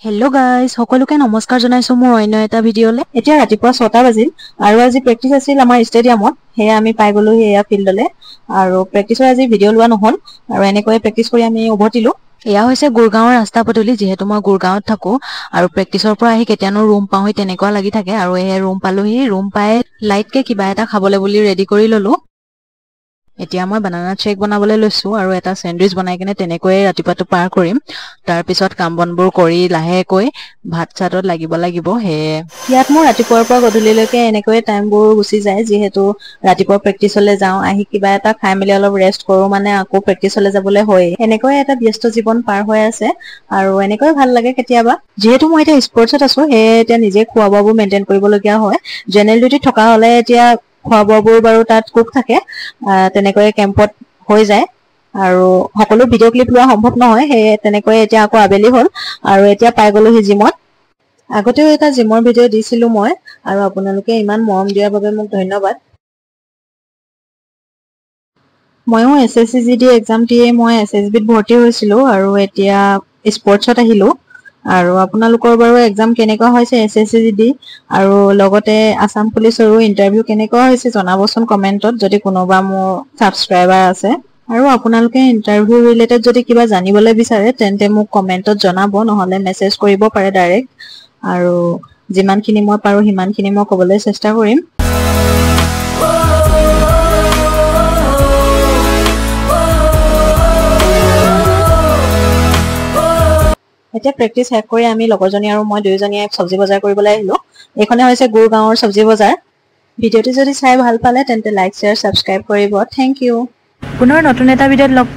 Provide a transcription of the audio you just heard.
hello guys সকলোকে নমস্কাৰ জনাইছো মোৰ অন্য এটা ভিডিঅলে এতিয়া ৰাতিপুৱা 6টা বাজিল আৰু আজি প্ৰেক্টিস আছিল আমাৰ ষ্টেডিয়ামত হে আমি পাই গলো হেয়া ফিল্ডলে আৰু প্ৰেক্টিসৰ আজি ভিডিঅ লোৱা নহল আৰু এনেকৈ প্ৰেক্টিস কৰি আমি উভতিলো এয়া হৈছে গুৰগাঁৱৰ ৰাস্তা পদূলি যেহেতু মই গুৰগাঁৱত থাকো আৰু প্ৰেক্টিসৰ পৰা আহি কেতিয়ানো ৰুম পাওঁহি তেনেকুৱা লাগি থাকে আৰু এই ৰুম পালোহি ৰুম পাই লাইটকে কিবা এটা খাবলৈ বুলি ৰেডি কৰি ললো এতিয়া মই বানানা চেক বনাবলৈ লৈছো আৰু এটা স্যান্ডউইচ বনাই কিনে তেনেকৈ ৰাতিপুৱাটো পাৰ কৰিম তাৰ পিছত কাম বনবোৰ কৰি লাহেকৈ ভাত চাটত লাগিব হে ইয়াত মোৰ ৰাতিপুৱাৰ পৰা গধূলিলৈকে এনেকৈ টাইমবোৰ গুচি যায় যেহেতু ৰাতিপুৱা প্ৰেক্টিছলৈ যাওঁ আহি কিবা এটা খাই মেলি অলপ ৰেষ্ট কৰো মানে আকৌ প্ৰেক্টিছলৈ যাবলৈ হয় এনেকৈ এটা ব্যস্ত জীৱন পাৰ হৈ আছে আৰু এনেকৈ ভাল লাগে কেতিয়াবা যেহেতু মই এতিয়া স্পৰ্টছত আছো হে এতিয়া নিজে খোৱা বোৱাবোৰ মেইনটেইন কৰিবলগীয়া হয় জেনেৰেল ডিউটি থকা হলে এতিয়া খোৱা বোৱাবোৰ বাৰু তাত কুক থাকে তেনেকৈ কেম্পত হৈ যায় আৰু সকলো ভিডিঅ ক্লিপ লোৱা সম্ভৱ নহয় হে তেনেকৈ এতিয়া আকৌ আবেলি হ'ল আৰু এতিয়া পাই গলো হি জিমত আগতেও এটা জিমৰ ভিডিঅ দিছিলো মই আৰু আপোনালোকে ইমান মৰম দিয়াৰ বাবে মোক ধন্যবাদ ময়ো এসএসসি জিডি এক্সাম দিয়ে মই এসএসবিত ভৰ্তি হৈছিলো আৰু এতিয়া স্পৰ্টছত আহিলো আৰু আপোনালোকৰ বাৰু এক্সাম কেনেকুৱা হৈছে এসএসসি জিডি আৰু লগতে আসাম পুলিচৰো ইন্টাৰভিউ কেনেকুৱা হৈছে জনাবচোন কমেন্টত যদি কোনোবা মোৰ সাবস্ক্ৰাইবাৰ আছে আৰু আপোনালোকে ইন্টাৰভিউ ৰিলেটেড যদি কিবা জানিবলৈ বিচাৰে তেন্তে মোক কমেন্টত জনাব নহলে মেছেজ কৰিব পাৰে ডাইৰেক্ট আৰু যিমানখিনি মই পাৰো হিমানখিনি মই ক'বলৈ চেষ্টা কৰিম এতিয়া প্ৰেক্টিস শেষ কৰি আমি লগৰজনী আৰু মই দুইজনীয়ে সবজি বজাৰ কৰিবলৈ আহিলো এখনে হৈছে গুৰগাঁৱৰ সবজি বজাৰ ভিডিঅটো যদি চাই ভাল পালে তেন্তে লাইক শেয়াৰ সাবস্ক্ৰাইব কৰিব থ্যাংক ইউ পুনৰ নতুন এটা ভিডিঅত লগ